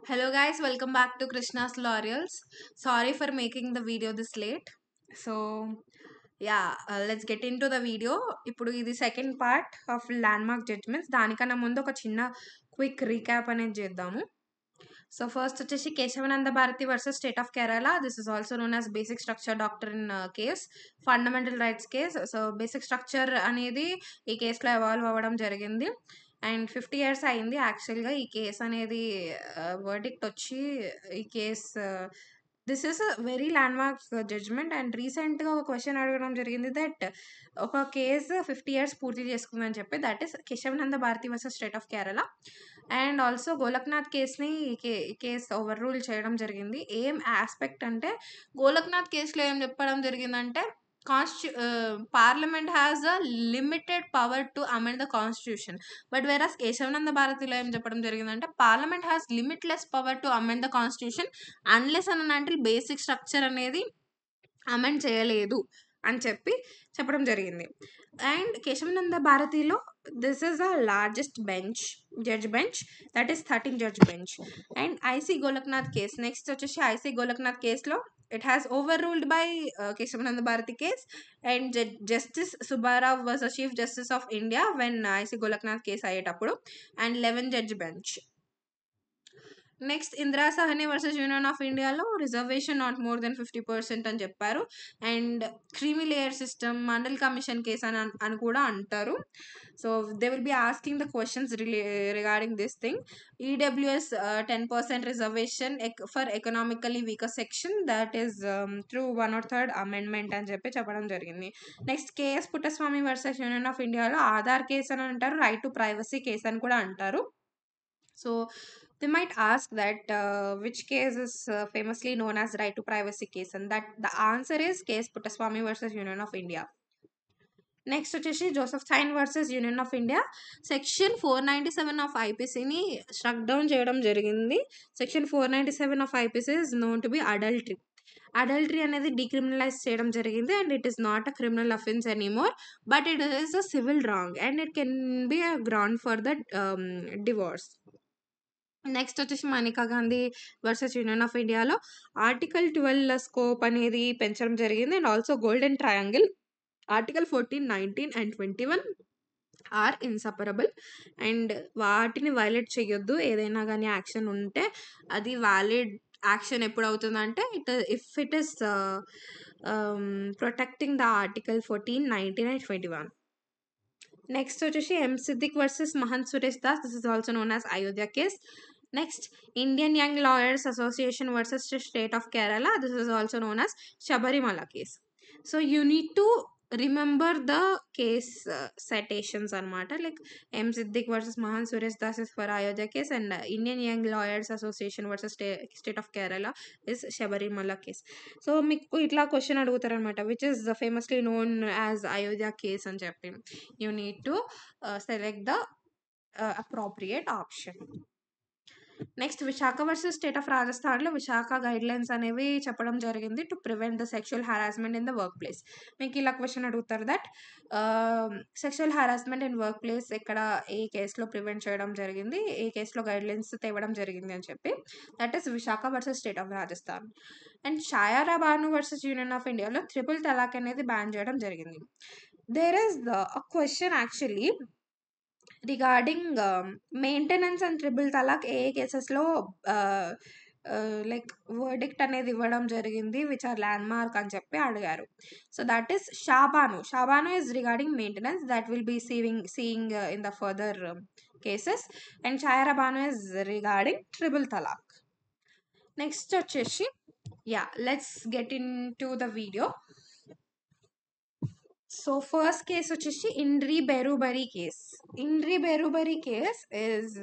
Hello guys, welcome back to Krishna's Tutorials. Sorry for making the video this late. So let's get into the video. ఇప్పుడు ఇది second part of landmark judgements. దానికన్నా ముందు ఒక చిన్న quick recap అనేది చేద్దాము. So first వచ్చేసి Kesavananda Bharati versus state of Kerala. This is also known as basic structure doctrine case, fundamental rights case. So basic structure అనేది ఈ కేసులో ఎవాల్వ్ అవ్వడం జరిగింది. అండ్ 50 years అయింది యాక్చువల్గా ఈ కేస్ అనేది వర్డిక్ట్ వచ్చి. ఈ case this is a very landmark judgement. And రీసెంట్గా ఒక క్వశ్చన్ అడగడం జరిగింది దట్ ఒక కేసు 50 years పూర్తి చేసుకుందని చెప్పి, that is Kesavananda Bharati versus state of Kerala. And also Golaknath కేస్ని కేస్ ఓవర్ రూల్ చేయడం జరిగింది. ఏం ఆస్పెక్ట్ అంటే, గోలక్నాథ్ కేసులో ఏం చెప్పడం జరిగిందంటే, Parliament has a limited power to amend the constitution. But whereas Kesavananda భారతిలో ఏం చెప్పడం జరిగిందంటే, parliament has limitless power to amend the constitution unless అని అంటే బేసిక్ స్ట్రక్చర్ అనేది అమెండ్ చేయలేదు అని చెప్పడం జరిగింది. అండ్ కేశవనంద భారతిలో this is the largest judge bench, that is 13 judge bench. And IC Golaknath case next వచ్చేసి ఐసీ గోలక్నాథ్ కేసులో it has overruled by Kesavananda Bharati case. And justice Subbarao was the chief justice of India when IC Golaknath case అయ్యేటప్పుడు. And 11 judge bench. Next Indira Sawhney versus union of ఇండియాలో reservation not more than 50% అని చెప్పారు. And creamy layer system, Mandal commission case అని కూడా అంటారు. So they will be asking the questions regarding this thing. EWS 10% reservation for economically weaker section, that is through 103rd amendment అని చెప్పడం జరిగింది. Next KS Puttaswamy versus union of ఇండియాలో Aadhaar case అని అంటారు, right to privacy case అని కూడా అంటారు. So they might ask that which case is famously known as right to privacy case, and that the answer is case Puttaswamy versus Union of India. Next వచ్చేసి Joseph Shine versus union of India. Section 497 of ఐపీసీని struck down చేయడం జరిగింది. Section 497 of IPC is known to be adultery అనేది decriminalise చేయడం జరిగింది. And it is not a criminal offence anymore, but it is a civil wrong and it can be a ground for the divorce. Next వచ్చేసి Maneka Gandhi versus union of ఇండియాలో article 12 scope అనేది పెంచడం జరిగింది. And also golden triangle article 14, 19 and 21 are inseparable. And వాటిని violate చేయొద్దు. ఏదైనా కానీ action ఉంటే అది వ్యాలిడ్ యాక్షన్ ఎప్పుడు అవుతుందంటే if it is protecting the article 14, 19 and 21. Next వచ్చేసి M Siddiq versus Mahant Suresh Das. This is also known as Ayodhya case. Next Indian young lawyers association versus state of Kerala. This is also known as Sabarimala case. So you need to remember the case citations అనమాట. Like M Siddiq versus Mahant Suresh Das is for Ayodhya case, and Indian young lawyers association versus state of Kerala is Sabarimala case. So మీకు ఇట్లా question అడుగుతారు అనమాట, which is famously known as Ayodhya case అని చెప్పి. You need to select the appropriate option. Next Visakha versus state of రాజస్థాన్లో Visakha guide lines అనేవి చెప్పడం జరిగింది to prevent the sexual harassment in the work place. మీకు ఇలా క్వశ్చన్ అడుగుతారు that sexual harassment in work place ఎక్కడ ఏ కేసులో ప్రివెంట్ చేయడం జరిగింది, ఏ కేసులో గైడ్ లైన్స్ తేవడం జరిగింది అని చెప్పి. That is Vishaka versus state of Rajasthan. And Shayara Bano versus union of ఇండియాలో ట్రిపుల్ తలాక్ అనేది బ్యాన్ చేయడం జరిగింది. There is a question actually regarding maintenance and triple talaq ఏ కేసెస్లో లైక్ వర్డిక్ట్ అనేది ఇవ్వడం జరిగింది విచ్ ఆర్ ల్యాండ్ మార్క్ అని చెప్పి అడిగారు. So that is Shah Bano is regarding maintenance, that will be seeing in the further cases. And Shayara Bano is regarding triple talaq. Next వచ్చేసి let's get into the video. So first case వచ్చేసి in re Berubari case. In re Berubari case is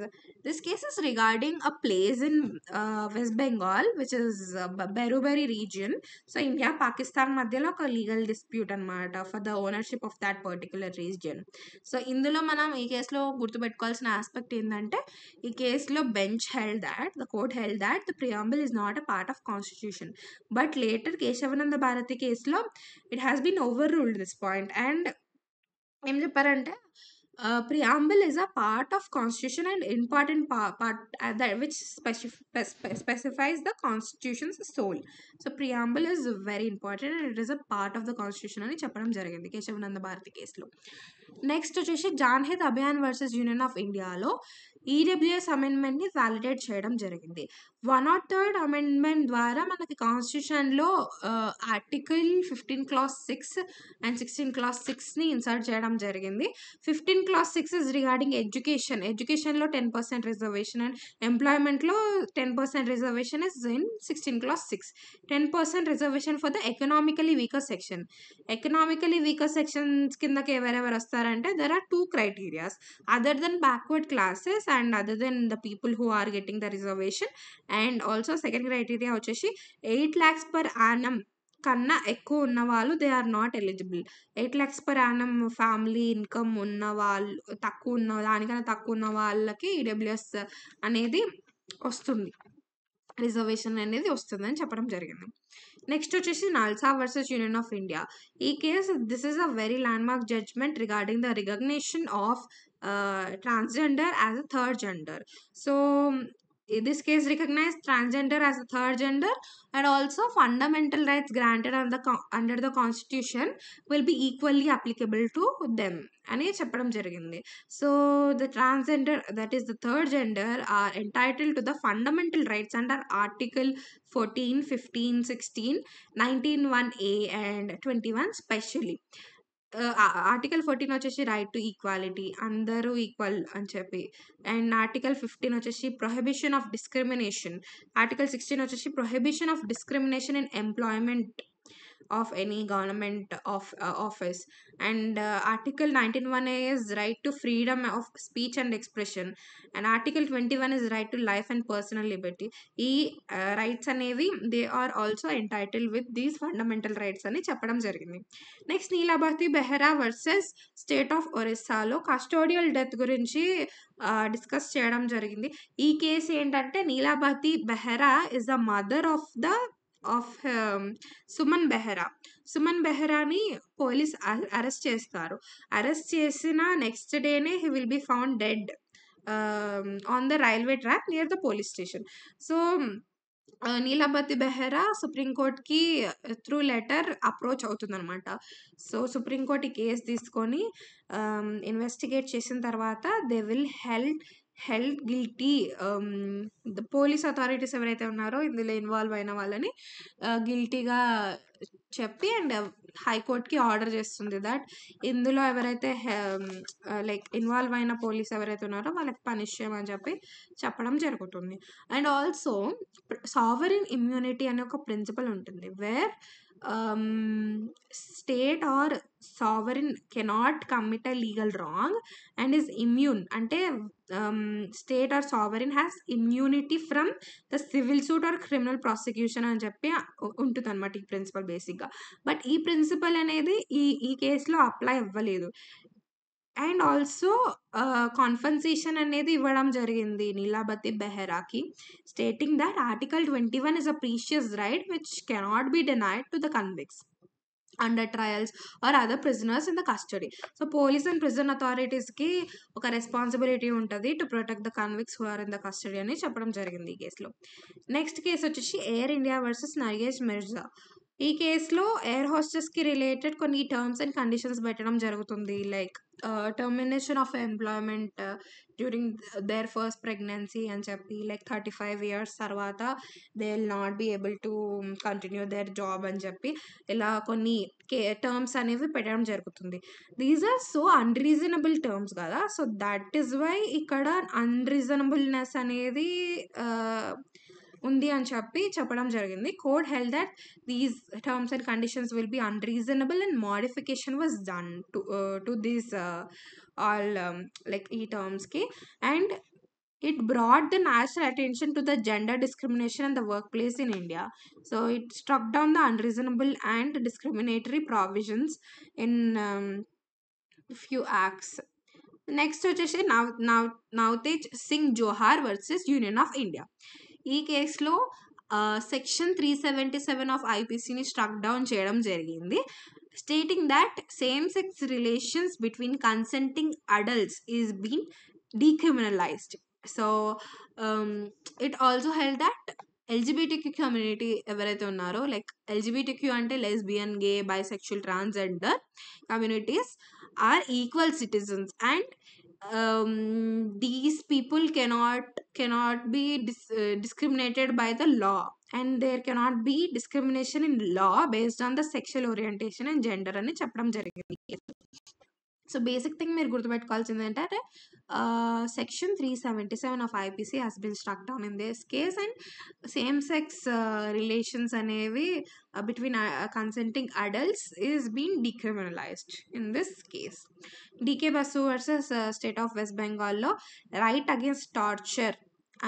this case is regarding a place in West Bengal which is Berubari region. So India Pakistan మధ్యలో ఒక legal dispute అనమాట for the ownership of that particular region. So ఇందులో మనం ఈ కేసులో గుర్తుపెట్టుకోవాల్సిన aspect ఏంటంటే, ఈ కేసులో the court held that the preamble is not a part of constitution. But later Kesavananda Bharati కేసులో it has been overruled this point. And ఏం చెప్పారంటే Preamble is a part of constitution and important part that which specifies the constitution's soul. So preamble is very important and it is a part of the constitution అని చెప్పడం జరిగింది కేశవనంద భారతి కేసులో. Next వచ్చేసి Janhit Abhiyan versus union of ఇండియాలో EWS అమెండ్మెంట్ని validate చేయడం జరిగింది. 103rd amendment ద్వారా మనకి కాన్స్టిట్యూషన్లో ఆర్టికల్ 15 clause 6 అండ్ 16 clause 6ని ఇన్సర్ట్ చేయడం జరిగింది. 15 clause 6 ఇస్ రిగార్డింగ్ ఎడ్యుకేషన్. ఎడ్యుకేషన్లో 10% రిజర్వేషన్ అండ్ ఎంప్లాయ్మెంట్లో 10% reservation is in 16 clause 6. 10% reservation for the economically weaker section. Economically weaker sections కిందకి ఎవరెవరు వస్తారంటే there are 2 criterias other than backward classes and other than the people who are getting the reservation. And also second criteria వచ్చేసి 8 lakhs per annum కన్నా ఎక్కువ ఉన్న వాళ్ళు they are not eligible. 8 lakhs per annum family income ఉన్న వాళ్ళు తక్కువ ఉన్న దానికన్నా తక్కువ ఉన్న వాళ్ళకి ఈడబ్ల్యూఎస్ అనేది వస్తుంది, రిజర్వేషన్ అనేది వస్తుందని చెప్పడం జరిగింది. నెక్స్ట్ వచ్చేసి NALSA versus union of India. ఈ case this is a very landmark judgment regarding the recognition of transgender as a third gender. So this case recognized transgender as a third gender and also fundamental rights granted under the constitution will be equally applicable to them అని చెప్పడం జరిగింది. So the transgender, that is the third gender, are entitled to the fundamental rights under article 14, 15, 16, 19, 1A and 21 specially. Article 14 వచ్చేసి right to equality, అందరూ equal అని చెప్పి. And article 15 వచ్చేసి prohibition of discrimination. Article 16 వచ్చేసి prohibition of discrimination in employment of any government of office. And article 19(1)(a) is right to freedom of speech and expression, and article 21 is right to life and personal liberty. ఈ rights అనేవి they are also entitle with these fundamental rights అని చెప్పడం జరిగింది. Next Neelabharati Behera versus state of ఒరిస్సాలో custodial death గురించి discuss చేయడం జరిగింది. ఈ కేసు ఏంటంటే Neelabharati Behera is the mother of Suman Behera. Suman బెహ్రాని పోలీస్ అరెస్ట్ చేస్తారు. అరెస్ట్ చేసిన నెక్స్ట్ డేనే he will be found dead on the railway track near the police station. So Neelabharati Behera సుప్రీంకోర్టుకి త్రూ లెటర్ అప్రోచ్ అవుతుందన్నమాట. సో సుప్రీంకోర్టు ఈ కేసు తీసుకొని ఇన్వెస్టిగేట్ చేసిన తర్వాత they will held guilty. The police authorities ఎవరైతే ఉన్నారో ఇందులో ఇన్వాల్వ్ అయిన వాళ్ళని గిల్టీగా చెప్పి అండ్ హైకోర్టుకి ఆర్డర్ చేస్తుంది దట్ ఇందులో ఎవరైతే లైక్ ఇన్వాల్వ్ అయిన పోలీస్ ఎవరైతే ఉన్నారో వాళ్ళకి పనిష్ చేయమని చెప్పడం జరుగుతుంది. అండ్ ఆల్సో సావరిన్ ఇమ్యూనిటీ అనే ఒక ప్రిన్సిపల్ ఉంటుంది where state or sovereign cannot commit a legal wrong and is immune. అంటే state or sovereign has immunity from the civil suit or criminal prosecution అని చెప్పి ఉంటుంది అనమాట ఈ ప్రిన్సిపల్ బేసిక్గా. బట్ ఈ ప్రిన్సిపల్ అనేది ఈ కేసులో అప్లై అవ్వలేదు. అండ్ ఆల్సో కాన్ఫన్సేషన్ అనేది ఇవ్వడం జరిగింది నీలాభారతి బెహ్రాకి, stating that article 21 is a precious right which cannot be denied to the convicts under trials or other prisoners in the custody. So police and prison అథారిటీస్కి ఒక రెస్పాన్సిబిలిటీ ఉంటుంది to protect the convicts who are in the custody అని చెప్పడం జరిగింది ఈ కేసులో. Next case వచ్చేసి Air India versus Nargesh Mirza. ఈ కేసులో ఎయిర్ హోస్టెస్కి రిలేటెడ్ కొన్ని టర్మ్స్ అండ్ కండిషన్స్ పెట్టడం జరుగుతుంది. Like termination of employment during their first pregnancy అని చెప్పి, లైక్ 35 years తర్వాత they will not be able to continue their job అని చెప్పి ఇలా కొన్ని టర్మ్స్ అనేవి పెట్టడం జరుగుతుంది. These are so unreasonable terms కదా. సో దట్ ఈస్ వై ఇక్కడ అన్రీజనబుల్నెస్ అనేది ఉంది అని చెప్పడం జరిగింది. Court held that these terms and conditions will be unreasonable and modification was done to these all like ఈ టర్మ్స్కి. And it brought the national attention to the gender discrimination in the workplace in India. So it struck down the unreasonable and discriminatory provisions in few acts. Next వచ్చేసి Navtej Singh Johar versus union of India. ఈ కేసులో section 377 of ఐపీసీని struck down చేయడం జరిగింది, stating that same sex relations between consenting adults is been decriminalised. So it also held that LGBTQ community ఎవరైతే ఉన్నారో, like LGBTQ అంటే lesbian, gay, bisexual, transgender communities are equal citizens, and these people cannot be discriminated by the law, and there cannot be discrimination in law based on the sexual orientation and gender అని చెప్పడం జరిగింది. So basic thing మీరు గుర్తుపెట్టుకోవాల్సింది ఏంటంటే section 377 of IPC has been struck down in this case, and same sex relations అనేవి between consenting adults is been decriminalised in this case. DK Basu versus state of West బెంగాల్లో right against torture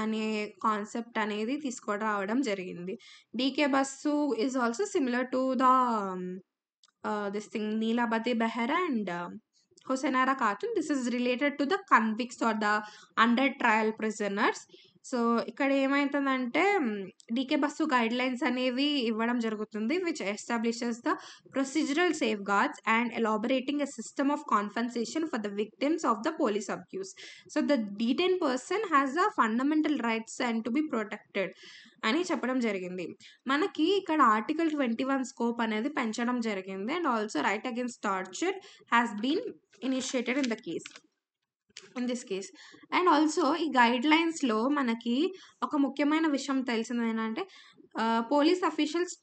అనే concept అనేది తీసుకొని రావడం జరిగింది. DK Basu is also similar to the this thing Neelabati Behera and Hossainara Khatun. This is related to the convicts or the under trial prisoners. సో ఇక్కడ ఏమవుతుందంటే DK Basu guidelines అనేవి ఇవ్వడం జరుగుతుంది, which establishes the procedural safeguards and elaborating a system of compensation for the victims of the police abuse. So the detain person has the fundamental rights and to be protected అని చెప్పడం జరిగింది. మనకి ఇక్కడ article 21 scope అనేది పెంచడం జరిగింది, and also right against torture has been initiated in this case. And also ఈ గైడ్ లైన్స్లో మనకి ఒక ముఖ్యమైన విషయం తెలిసింది ఏంటంటే police officials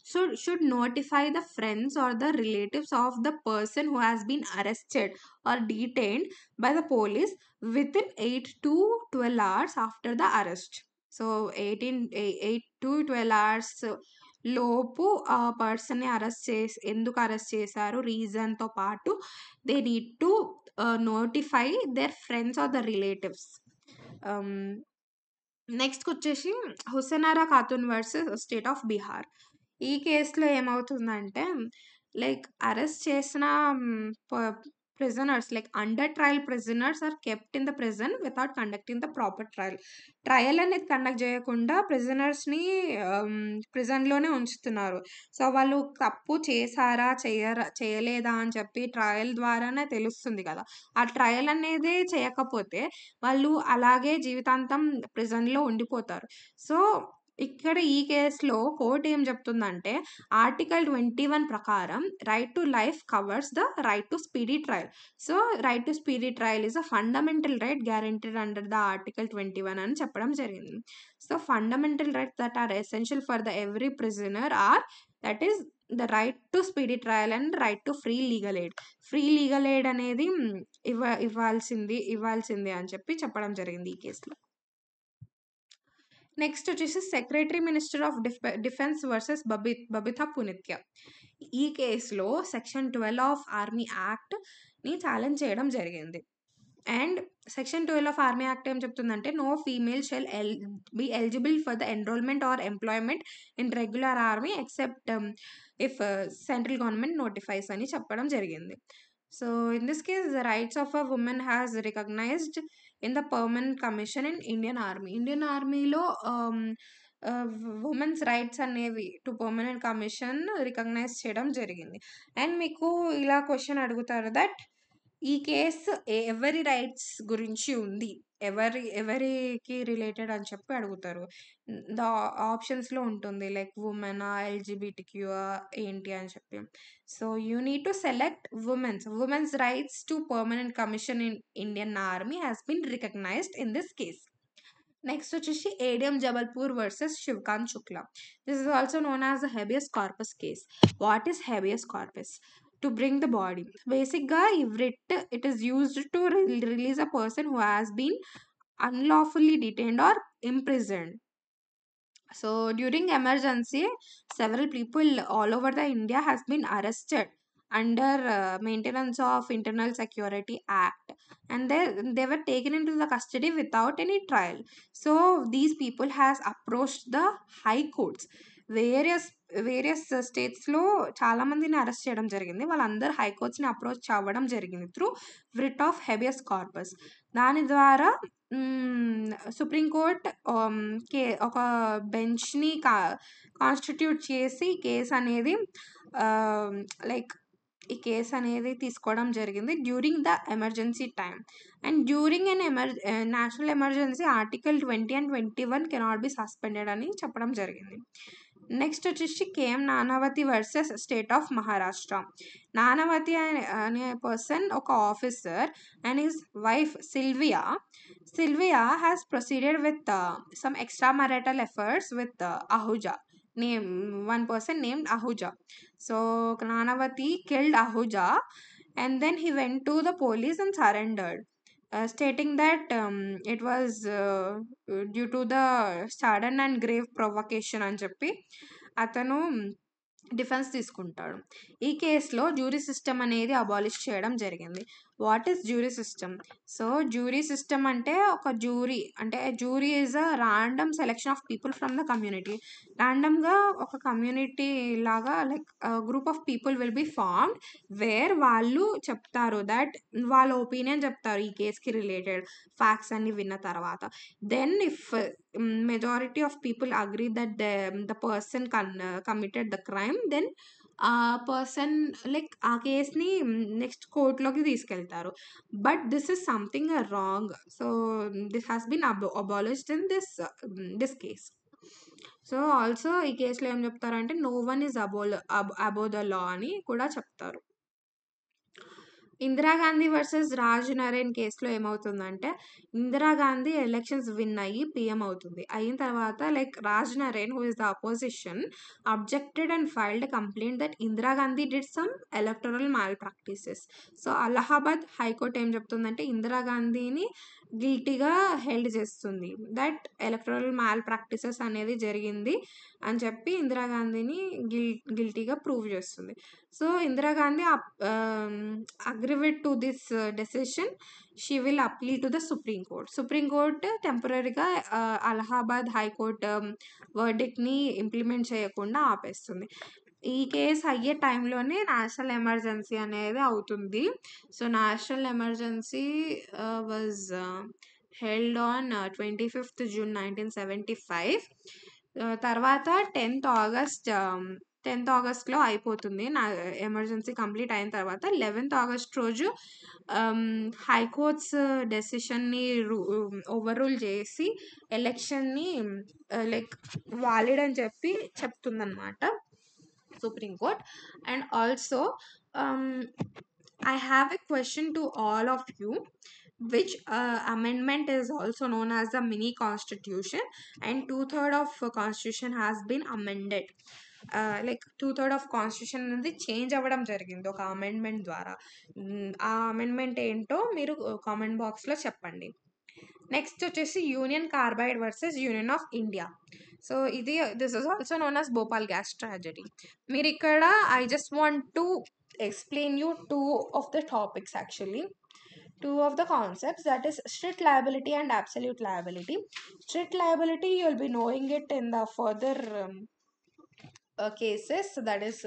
should notify the friends or the relatives of the person who has been arrested or detained by the police within 8 to 12 hours after the arrest. So 8 to 12 hours లోపు ఆ పర్సన్ని ఎందుకు arrest చేశారు రీజన్తో పాటు they need to notify their friends or the relatives. Next వచ్చేసి Hussainara Khatoon versus state of Bihar. ఈ కేసులో ఏమవుతుందంటే లైక్ అరెస్ట్ చేసిన prisoners, like under trial prisoners are kept in the prison without conducting the proper trial అనేది conduct చేయకుండా ప్రిజనర్స్ని ప్రిజన్లోనే ఉంచుతున్నారు. So వాళ్ళు తప్పు చేశారా చేయలేదా అని చెప్పి ట్రయల్ ద్వారానే తెలుస్తుంది కదా. ఆ ట్రయల్ అనేది చేయకపోతే వాళ్ళు అలాగే జీవితాంతం ప్రిజన్లో ఉండిపోతారు. సో ఇక్కడ ఈ కేసులో కోర్టు ఏం చెప్తుందంటే ఆర్టికల్ 21 ప్రకారం right to life covers the right to speedy trial. So right to speedy trial is a fundamental right guaranteed under the article 21 అని చెప్పడం జరిగింది. So fundamental rights that are essential for the every prisoner or that is the right to speedy trial and right to free legal aid. Free legal aid అనేది ఇవ్వాల్సిందే అని చెప్పడం జరిగింది ఈ కేసులో. నెక్స్ట్ వచ్చేసి secretary minister of defence versus Babita Puniya. ఈ కేసులో సెక్షన్ 12 ఆఫ్ ఆర్మీ యాక్ట్ని ఛాలెంజ్ చేయడం జరిగింది. And section 12 of army act ఏం చెప్తుందంటే no female shall be eligible for the enrolment or employment in regular army except if central government notifies అని చెప్పడం జరిగింది. So in this case the rights of a women has recognised in the permanent commission in Indian army. Indian ఆర్మీలో women's rights అనేవి to permanent commission recognise చేయడం జరిగింది. And మీకు ఇలా question అడుగుతారు దట్ ఈ కేసు ఎవరి రైట్స్ గురించి ఉంది, ఎవరికి రిలేటెడ్ అని చెప్పి అడుగుతారు. ద ఆప్షన్స్లో ఉంటుంది లైక్ ఉమెన్, ఎల్జిబిటిక్యూ ఏంటి అని చెప్పి. So you need to select women's rights to permanent commission in Indian army has been recognised in this case. Next వచ్చేసి ADM Jabalpur versus Shivkant Shukla. This is also known as the habeas corpus case. What is habeas corpus? To bring the body. Basically, it is used to release a person who has been unlawfully detained or imprisoned. So during emergency, several people all over the India has been arrested under Maintenance of Internal Security Act, and they were taken into the custody without any trial. So these people has approached the high courts. Various స్టేట్స్లో చాలామందిని arrest చేయడం జరిగింది. వాళ్ళందరూ హైకోర్ట్స్ని approach అవ్వడం జరిగింది through writ of habeas corpus. దాని ద్వారా supreme court ఒక బెంచ్ని కాన్స్టిట్యూట్ చేసి కేసు అనేది లైక్ ఈ కేసు అనేది తీసుకోవడం జరిగింది during the emergency time. And during national emergency article 20 and 21 cannot be suspended అని చెప్పడం జరిగింది. నెక్స్ట్ వచ్చేసి KM Nanavati versus state of Maharashtra. Nanavati అనే పర్సన్ ఒక officer and his wife Sylvia has proceeded with some extra marital efforts with Ahuja. One person named Ahuja. So Nanavati killed Ahuja and then he went to the police and surrendered, stating that it was due to the sudden and grave provocation అని చెప్పి అతను defence తీసుకుంటాడు. ఈ కేసులో jury system అనేది abolish చేయడం జరిగింది. What is jury system? So jury system అంటే ఒక jury is a random selection of people from the community. ర్యాండమ్గా ఒక కమ్యూనిటీ లాగా like group of people will be formed where వాళ్ళు చెప్తారు దట్ వాళ్ళ ఒపీనియన్ చెప్తారు ఈ కేసుకి రిలేటెడ్ ఫ్యాక్ట్స్ అన్ని విన్న తర్వాత. Then if majority of people agree that the person committed the crime, then ఆ పర్సన్ లైక్ ఆ కేస్ని నెక్స్ట్ కోర్టులోకి తీసుకెళ్తారు. But this is something wrong. So this has been abolished in this case. So also ఈ కేసులో ఏం చెప్తారంటే no one is above the law అని కూడా చెప్తారు. ఇందిరాగాంధీ వర్సెస్ రాజ్ నరేన్ కేసులో ఏమవుతుందంటే ఇందిరాగాంధీ ఎలక్షన్స్ విన్ అయ్యి పిఎం అవుతుంది. అయిన తర్వాత like Raj Narain who is the opposition objected and filed complaint that Indira Gandhi did some electoral mall practices. So Allahabad high court ఏం చెప్తుందంటే ఇందిరాగాంధీని గిల్టీగా హెల్డ్ చేస్తుంది దట్ ఎలక్టరల్ మాల్ ప్రాక్టీసెస్ అనేది జరిగింది అని చెప్పి ఇందిరాగాంధీని గిల్టీగా ప్రూవ్ చేస్తుంది. So Indira Gandhi aggravate to this decision she will appeal to the supreme court టెంపరీగా అలహాబాద్ హైకోర్టు వర్డిక్ట్ని ఇంప్లిమెంట్ చేయకుండా ఆపేస్తుంది. ఈ కేసు అయ్యే టైంలోనే నేషనల్ ఎమర్జెన్సీ అనేది అవుతుంది. So national emergency was held on 25th June 1975. తర్వాత 10th ఆగస్ట్లో అయిపోతుంది నా ఎమర్జెన్సీ కంప్లీట్ అయిన తర్వాత 11th ఆగస్ట్ రోజు హైకోర్ట్స్ డెసిషన్ని ఓవర్రూల్ చేసి ఎలక్షన్ని లైక్ వాలిడ్ అని చెప్పి చెప్తుందన్నమాట supreme court. And also I have a question to all of you. Which amendment is also known as the mini constitution, and 2/3 of constitution has been amended. Like 2/3 of constitution అనేది change అవ్వడం జరిగింది ఒక amendment ద్వారా. ఆ amendment ఏంటో మీరు comment బాక్స్లో చెప్పండి. నెక్స్ట్ వచ్చేసి union carbide versus union of India. So this is also known as Bhopal gas tragedy. మీరు ఇక్కడ I just want to explain you two of the topics actually. Two of the concepts, that is strict liability and absolute liability. Strict liability you'll be knowing it in the further cases, that is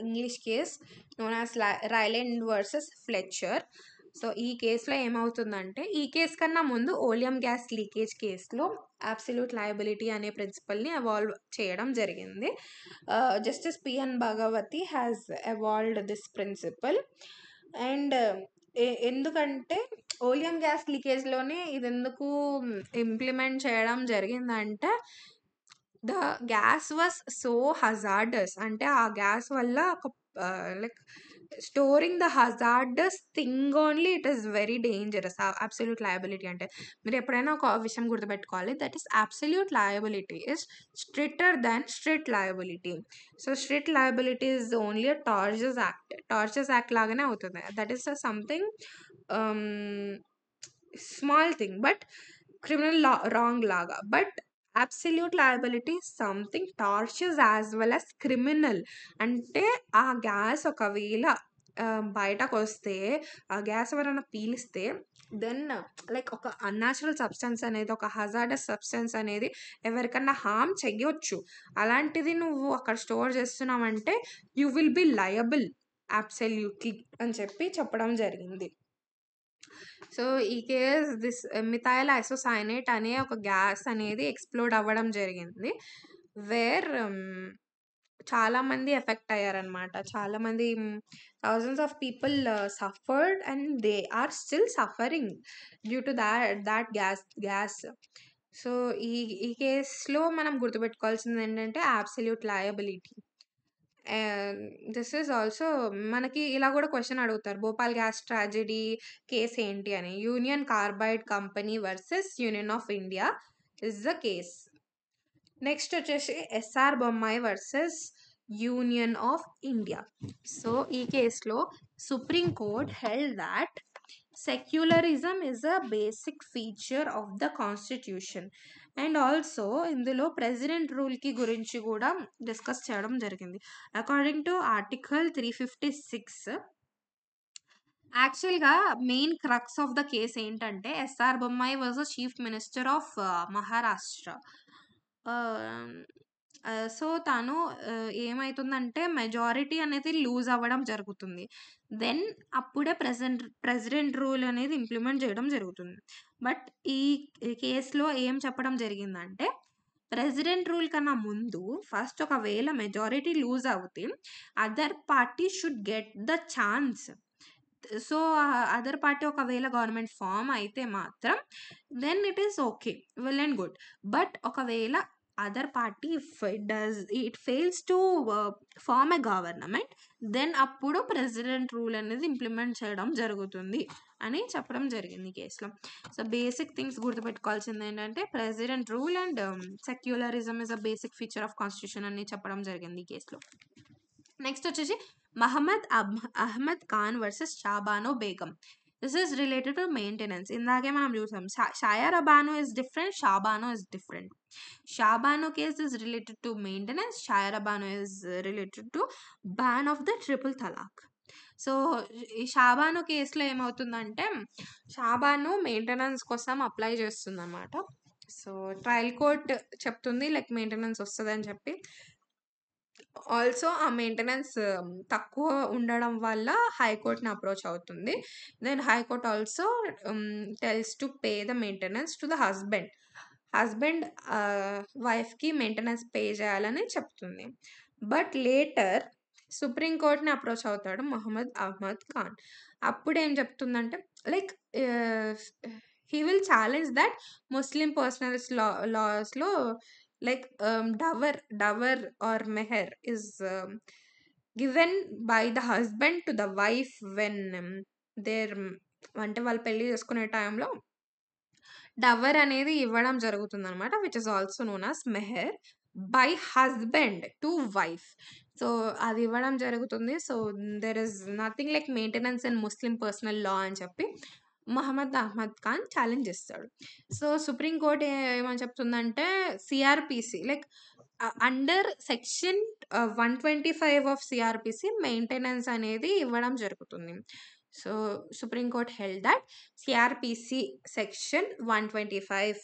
English case known as Ryland versus Fletcher. So ఈ కేసులో ఏమవుతుందంటే ఈ కేసు కన్నా ముందు oleum gas leakage కేసులో absolute liability అనే ప్రిన్సిపల్ని ఎవాల్వ్ చేయడం జరిగింది. Justice PN Bhagwati has evolved this principle. And ఎందుకంటే ఓలియం గ్యాస్ లీకేజ్లోనే ఇది ఎందుకు ఇంప్లిమెంట్ చేయడం జరిగిందంటే the gas was so hazardous. అంటే ఆ గ్యాస్ వల్ల ఒక like storing the hazardous thing only it is very dangerous. Absolute liability అంటే మీరు ఎప్పుడైనా ఒక విషయం గుర్తుపెట్టుకోవాలి, that is absolute liability is stricter than strict liability. So strict liability is only torts act లాగానే అవుతుంది. That is something small thing but criminal wrong లాగా. But absolute liability something torts as well as criminal. అంటే ఆ gas ఒకవేళ బయటకు వస్తే ఆ gas ఎవరైనా పీలిస్తే దెన్ లైక్ ఒక అన్యాచురల్ సబ్స్టెన్స్ అనేది, ఒక హజార్డస్ సబ్స్టెన్స్ అనేది ఎవరికన్నా హార్మ్ చెయ్యొచ్చు. అలాంటిది నువ్వు అక్కడ స్టోర్ చేస్తున్నావంటే you will be liable absolutely అని చెప్పి చెప్పడం జరిగింది. సో, ఈ కేస్ మిథైల్ ఐసోసైనేట్ అనే ఒక గ్యాస్ అనేది ఎక్స్‌ప్లోడ్ అవ్వడం జరిగింది. వేర్ చాలామంది ఎఫెక్ట్ అయ్యారనమాట. చాలామంది thousands of people suffered and they are still suffering due to that gas. So, ఈ ఈ కేస్‌లో మనం గుర్తుపెట్టుకోవాల్సిందేంటంటే absolute liability. This is also మనకి ఇలా గూడా క్వెషన్ అడుగుతారు. 'భోపాల్ గ్యాస్ ట్రాజెడీ' కేస్ ఏంటి అని. Union Carbide company versus union of India is the case. Next వచ్చేసి SR Bommai versus union of India. So, ఈ కేస్‌లో supreme court held that secularism is a basic feature of the constitution. And also ఇందులో president రూల్‌కి గురించి గూడా discuss చేయడం జరిగింది. According to article 356 యాక్చువల్‌గా main crux of the case ఏంటంటే SR Bommai was the chief minister of Maharashtra. So, తను ఏమైతుందంటే మెజారిటీ అనేది లూజ్ అవ్వడం జరుగుతుంది. దెన్ అప్పుడే ప్రెసిడెంట్ రూల్ అనేది ఇంప్లిమెంట్ చేయడం జరుగుతుంది. బట్ ఈ కేస్‌లో ఏం చెప్పడం జరిగిందంటే ప్రెసిడెంట్ రూల్ కన్నా ముందు ఫస్ట్ ఒకవేళ మెజారిటీ లూజ్ అవుతే other party should get the chance. So, other party ఒకవేళ గవర్నమెంట్ ఫార్మ్ అయితే మాత్రం then it is okay. Well and good. But ఒకవేళ other party it fails to form a government then అప్పుడు president rule అనేది implement చేయడం జరుగుతుంది అని చెప్పడం జరిగింది ఈ కేసులో. సో, బేసిక్ థింగ్స్ గుర్తుపెట్టుకోవాల్సింది ఏంటంటే president rule and secularism is a basic feature of constitution అని చెప్పడం జరిగింది ఈ కేసులో. నెక్స్ట్ వచ్చేసి Mohammed Ahmed Khan versus Shah Bano Begum. This is related to maintenance. ఇందాకే మనం చూసాం Shayara Bano is different, Shah Bano is different. Shah Bano case is related to maintenance, Shayara Bano is related to ban of the triple talaq. So, ఈ షాబానో కేసులో ఏమవుతుందంటే షాబాను మెయింటెనెన్స్ కోసం అప్లై చేస్తుందన్నమాట. సో, ట్రయల్ కోర్ట్ చెప్తుంది లైక్ మెయింటెనెన్స్ వస్తదని చెప్పి. ఆల్సో ఆ మెయింటెనెన్స్ తక్కువ ఉండడం వల్ల హైకోర్ట్‌ని అప్రోచ్ అవుతుంది. Then high court also tells to pay the maintenance to the husband. Husband వైఫ్‌కి మెయింటెనెన్స్ పే చేయాలని చెప్తుంది. బట్ లేటర్ సుప్రీం కోర్ట్‌ని అప్రోచ్ అవుతాడు మొహమ్మద్ అహ్మద్ ఖాన్. అప్పుడేం చెప్తుందంటే like he will challenge that Muslim personals లాస్‌లో like dower or meher is given by the husband to the wife when అంటే వాళ్ళు పెళ్లి చేసుకునే టైంలో డవర్ అనేది ఇవ్వడం జరుగుతుందనమాట. Which is also known as mehr by husband to wife. So, అది ఇవ్వడం జరుగుతుంది. So, there is nothing like maintenance in Muslim personal law అని చెప్పి మహమ్మద్ అహ్మద్ ఖాన్ ఛాలెంజ్ చేస్తాడు. సో, సుప్రీం కోర్ట్ ఏమని చెప్తుందంటే CrPC like under section 125 of CrPC maintenance అనేది ఇవ్వడం జరుగుతుంది. So, supreme court held that CRPC section 125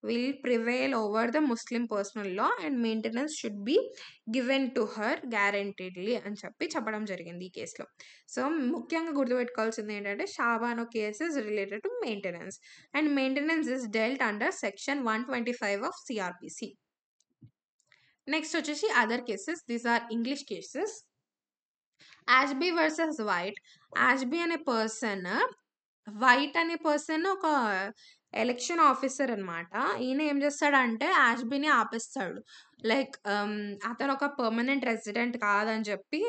will prevail over the Muslim personal law and maintenance should be given to her guaranteedly అని చెప్పడం జరిగింది ఈ కేసులో. సో, ముఖ్యంగా గుర్తుపెట్టుకోవాల్సింది ఏంటంటే Shah Bano case is related to maintenance and maintenance is dealt under section 125 of CRPC. Next వచ్చేసి other cases. These are English cases. Ashby versus White. Ashby అనే పర్సన్ వైట్ అనే పర్సన్ ఒక ఎలక్షన్ ఆఫీసర్ అనమాట. ఈయన ఏం చేస్తాడంటే యాష్బీని ఆపేస్తాడు. లైక్ అతను ఒక పర్మనెంట్ రెసిడెంట్ కాదని చెప్పి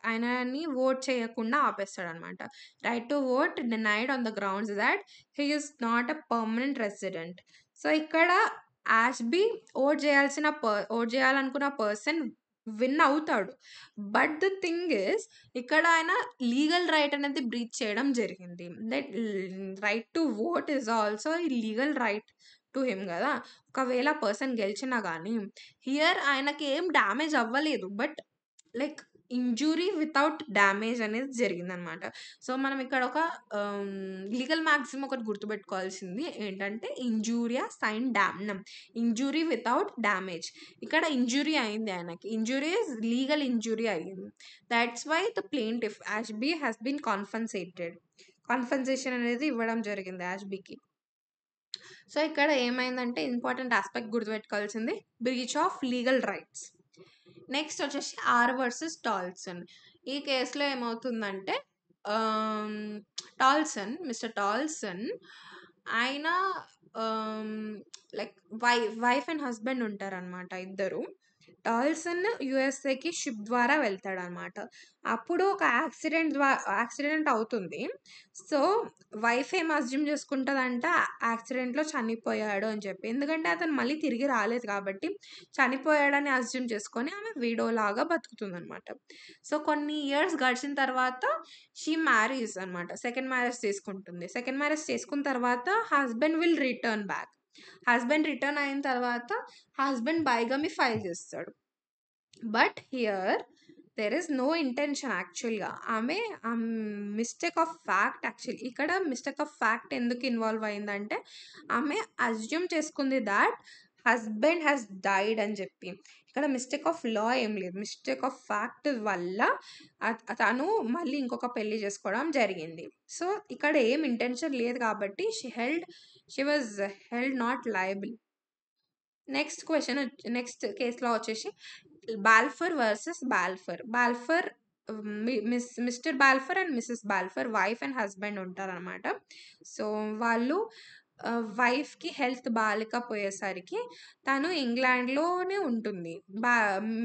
ఆయనని ఓట్ చేయకుండా ఆపేస్తాడనమాట. Right to vote denied on the grounds that he is not a permanent resident. So, ఇక్కడ యాష్బీ ఓట్ చేయాలనుకున్న పర్సన్ విన్ అవుతాడు. బట్ ద థింగ్ ఈస్ ఇక్కడ ఆయన లీగల్ రైట్ అనేది బ్రీచ్ చేయడం జరిగింది. That right to vote is also legal right to him కదా. ఒకవేళ పర్సన్ గెలిచినా కానీ హియర్ ఆయనకి ఏం డ్యామేజ్ అవ్వలేదు. But like injury without damage అనేది జరిగిందనమాట. సో, మనం ఇక్కడ ఒక లీగల్ మ్యాక్సిమ్ ఒకటి గుర్తుపెట్టుకోవాల్సింది ఏంటంటే injuria sine damno. Injury without damage. ఇక్కడ ఇంజురీ అయింది ఆయనకి. ఇంజురీ ఇస్ లీగల్ ఇంజురీ అయింది. That's why the plaintiff Ashby has been compensation అనేది ఇవ్వడం జరిగింది యాష్బీకి. సో ఇక్కడ ఏమైందంటే ఇంపార్టెంట్ ఆస్పెక్ట్ గుర్తుపెట్టుకోవాల్సింది breach of legal rights. Next వచ్చేసి ఆర్ వర్సెస్ టాల్సన్. ఈ కేసులో ఏమవుతుందంటే మిస్టర్ టాల్సన్ ఆయన లైక్ వైఫ్ అండ్ హస్బెండ్ ఉంటారనమాట ఇద్దరు. టాల్సన్ యుఎస్ఏకి షిప్ ద్వారా వెళ్తాడనమాట. అప్పుడు ఒక యాక్సిడెంట్ అవుతుంది. సో వైఫ్ ఏం అజ్యూమ్ చేసుకుంటదంటే యాక్సిడెంట్లో చనిపోయాడు అని చెప్పి. ఎందుకంటే అతను మళ్ళీ తిరిగి రాలేదు కాబట్టి చనిపోయాడని అజ్యూమ్ చేసుకొని ఆమె విడోలాగా బతుకుతుందనమాట. సో కొన్ని ఇయర్స్ గడిచిన తర్వాత షీ మ్యారీస్ అనమాట. సెకండ్ మ్యారేజ్ చేసుకుంటుంది. సెకండ్ మ్యారేజ్ చేసుకున్న తర్వాత husband will return back. Husband return అయిన తర్వాత హస్బెండ్ బైగమీ ఫైల్ చేస్తాడు. But here there is no intention యాక్చువల్గా. ఆమె మిస్టేక్ ఆఫ్ ఫ్యాక్ట్ యాక్చువల్లీ ఇక్కడ మిస్టేక్ ఆఫ్ ఫ్యాక్ట్ ఎందుకు ఇన్వాల్వ్ అయిందంటే ఆమె అజ్యూమ్ చేసుకుంది దాట్ హస్బెండ్ హ్యాస్ డైడ్ అని చెప్పి. ఇక్కడ మిస్టేక్ ఆఫ్ లా ఏం లేదు. మిస్టేక్ ఆఫ్ ఫ్యాక్ట్ వల్ల తను మళ్ళీ ఇంకొక పెళ్లి చేసుకోవడం జరిగింది. సో ఇక్కడ ఏం ఇంటెన్షన్ లేదు కాబట్టి she was held not liable. Next కేసులో వచ్చేసి Balfour versus Balfour Mr Balfour and Mrs Balfour wife and husband ఉంటారనమాట. సో వాళ్ళు వైఫ్కి హెల్త్ బాగాలేకపోయేసరికి తను ఇంగ్లాండ్లోనే ఉంటుంది.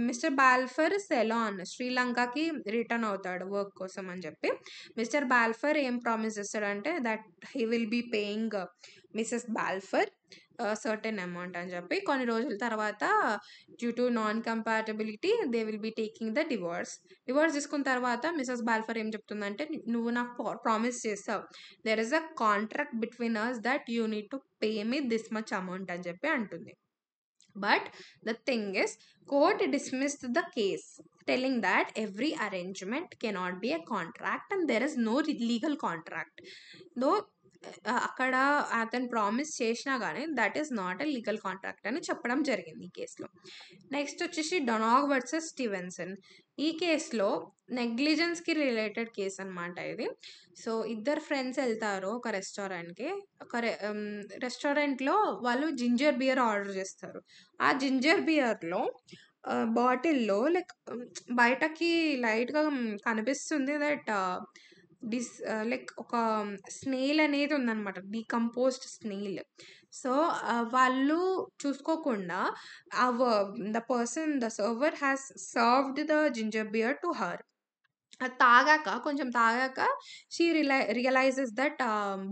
మిస్టర్ బాల్ఫర్ సెలాన్ శ్రీలంకకి రిటర్న్ అవుతాడు వర్క్ కోసం అని చెప్పి. మిస్టర్ బాల్ఫర్ ఏం ప్రామిస్ చేస్తాడంటే that he will be paying Mrs Balfour certain amount అని చెప్పి. కొన్ని రోజుల తర్వాత due to non compatibility they will be taking the divorce తీసుకున్న తర్వాత మిసెస్ బాల్ఫర్ ఏం చెప్తుందంటే నువ్వు నాకు ప్రామిస్ చేస్తావు, there is a contract between us that you need to pay me this much amount అని చెప్పి అంటుంది. But the thing is, court dismissed the case, telling that every arrangement cannot be a contract and there is no legal contract. Though అక్కడ అతను promise చేసినా కానీ that is not a legal contract అని చెప్పడం జరిగింది ఈ కేసులో. నెక్స్ట్ వచ్చేసి డొనాగ్ వర్సెస్ స్టీవెన్సన్. ఈ కేసులో నెగ్లిజెన్స్కి రిలేటెడ్ కేసు అనమాట ఇది. సో ఇద్దరు ఫ్రెండ్స్ వెళ్తారు ఒక రెస్టారెంట్కి. రెస్టారెంట్లో వాళ్ళు జింజర్ బియర్ ఆర్డర్ చేస్తారు. ఆ జింజర్ బియర్లో బాటిల్లో లైక్ బయటకి లైట్గా కనిపిస్తుంది దట్ లైక్ ఒక స్నేల్ అనేది ఉందన్నమాట, డీకంపోజ్డ్ స్నేల్. సో వాళ్ళు చూసుకోకుండా the server has served the ginger beer to her. అది కొంచెం తాగాక షీ రియలైజెస్ దట్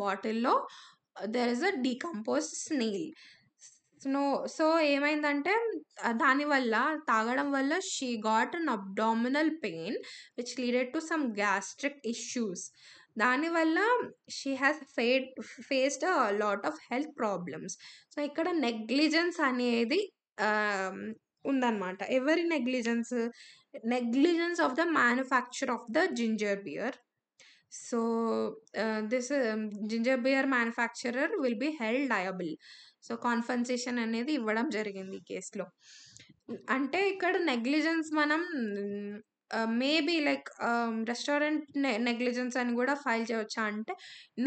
బాటిల్లో there is a decomposed snail. So ఏమైందంటే దానివల్ల తాగడం వల్ల she got an abdominal pain which leaded to some gastric issues. దానివల్ల she has faced a lot of health problems. So ఇక్కడ నెగ్లిజెన్స్ అనేది ఉందన్నమాట. ఎవరి negligence of the manufacture of the ginger beer. So this ginger beer manufacturer will be held liable. So కాన్ఫెన్సేషన్ అనేది ఇవ్వడం జరిగింది ఈ కేసులో. అంటే ఇక్కడ నెగ్లిజెన్స్ మనం మేబీ లైక్ రెస్టారెంట్ నెగ్లిజెన్స్ అని కూడా ఫైల్ చేయవచ్చా అంటే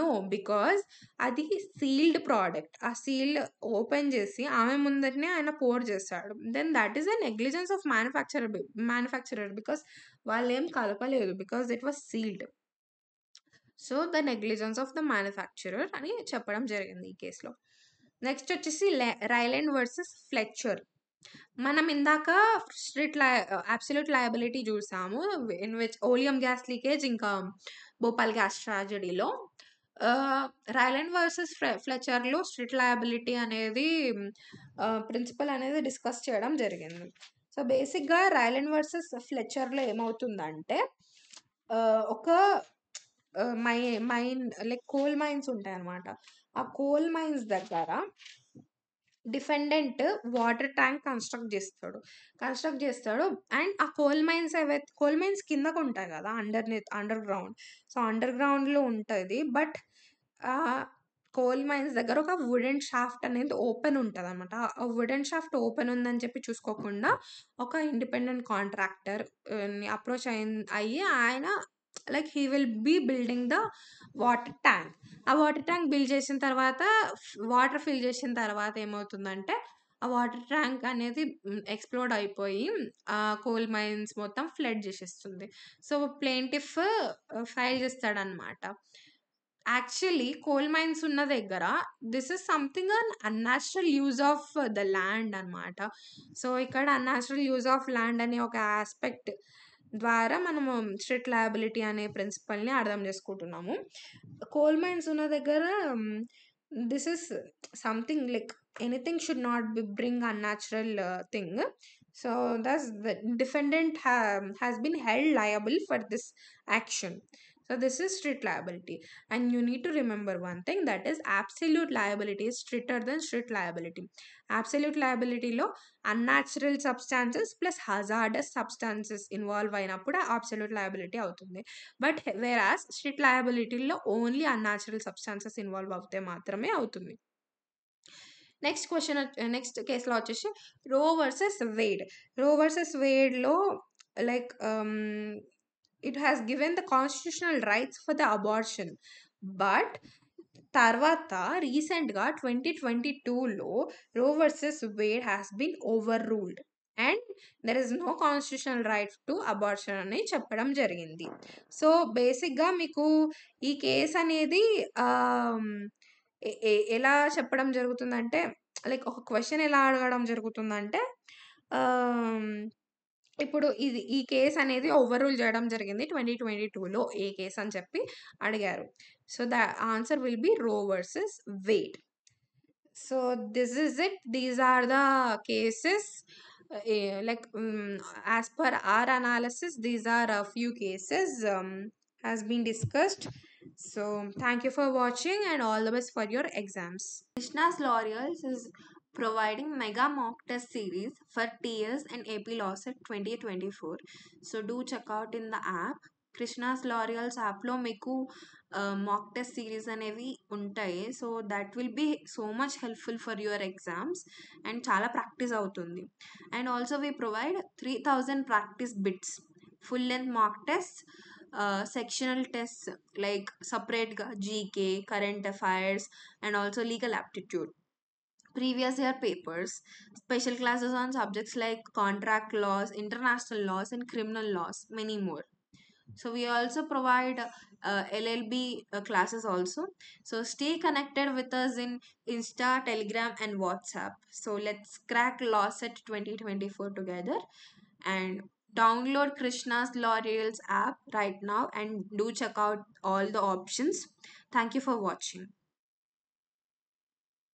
నో, బికాజ్ అది సీల్డ్ ప్రోడక్ట్. ఆ సీల్ ఓపెన్ చేసి ఆమె ముందరనే ఆయన పోర్ చేస్తాడు. Then that is a negligence of manufacturer because వాళ్ళు ఏం కలపలేదు, because it was sealed. So the negligence of the manufacturer అని చెప్పడం జరిగింది ఈ కేసులో. నెక్స్ట్ వచ్చేసి రైలాండ్ వర్సెస్ ఫ్లెచర్. మనం ఇందాక అబ్సల్యూట్ లయబిలిటీ చూసాము in which oleum gas leakage ఇంకా భోపాల్ గ్యాస్ ట్రాజడీలో. రైలాండ్ వర్సెస్ ఫ్లెచర్లో స్ట్రిక్ట్ లయబిలిటీ అనేది ప్రిన్సిపల్ అనేది డిస్కస్ చేయడం జరిగింది. సో బేసిక్గా రైలాండ్ వర్సెస్ ఫ్లెచర్లో ఏమవుతుందంటే ఒక మైన్ లైక్ కోల్ మైన్స్ ఉంటాయి అన్నమాట. ఆ కోల్ మైన్స్ దగ్గర డిఫెండెంట్ వాటర్ ట్యాంక్ కన్స్ట్రక్ట్ చేస్తాడు అండ్ ఆ కోల్ మైన్స్ కిందకు ఉంటాయి కదా అండర్ గ్రౌండ్. సో అండర్ గ్రౌండ్లో ఉంటుంది. బట్ కోల్ మైన్స్ దగ్గర ఒక వుడెన్ షాఫ్ట్ అనేది ఓపెన్ ఉంటుంది అనమాట. ఆ వుడెన్ షాఫ్ట్ ఓపెన్ ఉందని చెప్పి చూసుకోకుండా ఒక ఇండిపెండెంట్ కాంట్రాక్టర్ అప్రోచ్ అయ్యి ఆయన like he will be building the water tank. ఆ వాటర్ ట్యాంక్ బిల్డ్ చేసిన తర్వాత వాటర్ ఫిల్ చేసిన తర్వాత ఏమవుతుందంటే ఆ వాటర్ ట్యాంక్ అనేది ఎక్స్ప్లోడ్ అయిపోయి ఆ కోల్ మైన్స్ మొత్తం ఫ్లడ్ చేసేస్తుంది. సో ప్లేంటిఫ్ ఫైల్ చేస్తాడనమాట. యాక్చువల్లీ కోల్ మైన్స్ ఉన్న దగ్గర this is something an unnatural use of the land అనమాట. సో ఇక్కడ అన్యాచురల్ యూజ్ ఆఫ్ ల్యాండ్ అనే ఒక ఆస్పెక్ట్ ద్వారా మనము స్ట్రిక్ట్ లయబిలిటీ అనే ప్రిన్సిపల్ని అర్థం చేసుకుంటున్నాము. కోల్ మైన్స్ ఉన్న దగ్గర this is something like anything should not be bring unnatural thing. So thus the defendant has been held liable for this action. So this is strict liability, and you need to remember one thing, that is absolute liability is stricter than strict liability. Absolute liability లో unnatural substances plus hazardous substances involve అయినప్పుడు absolute liability అవుతుంది. But whereas strict లయబిలిటీలో only unnatural substances involve అవుతే మాత్రమే అవుతుంది. Next question next కేసులో వచ్చేసి Roe versus Wade. Roe versus వేడ్లో like it has given the constitutional rights for the abortion. But తర్వాత రీసెంట్గా 2022లో Roe versus Wade has been overruled and there is no constitutional right to abortion అని చెప్పడం జరిగింది. So బేసిక్గా మీకు ఈ కేసు అనేది ఎలా చెప్పడం జరుగుతుందంటే లైక్ ఒక క్వశ్చన్ ఎలా అడగడం జరుగుతుందంటే ఇప్పుడు ఈ కేసు అనేది ఓవర్ రూల్ చేయడం జరిగింది 2022లో ఏ కేసు అని చెప్పి అడిగారు. So the answer will be Roe versus Wade. So this is it. These are the cases. Like as per our analysis, these are a few cases has been discussed. So thank you for watching and all the best for your exams. Krishna's Laurels is providing mega mock test series for TS and AP Law Set 2024. So do check out in the app. Krishna's laurels యాప్లో మీకు mock test series అనేవి ఉంటాయి. So that will be so much helpful for your exams and చాలా practice అవుతుంది. And also we provide 3000 practice bits, full length mock test, sectional test like సపరేట్గా GK, current affairs and also legal aptitude, previous year papers, special classes on subjects like contract laws, international laws and criminal laws, many more. So we also provide LLB classes also. So stay connected with us in Insta, Telegram and WhatsApp. So let's crack Law Set 2024 together and download Krishna's Laurels app right now and do check out all the options. Thank you for watching.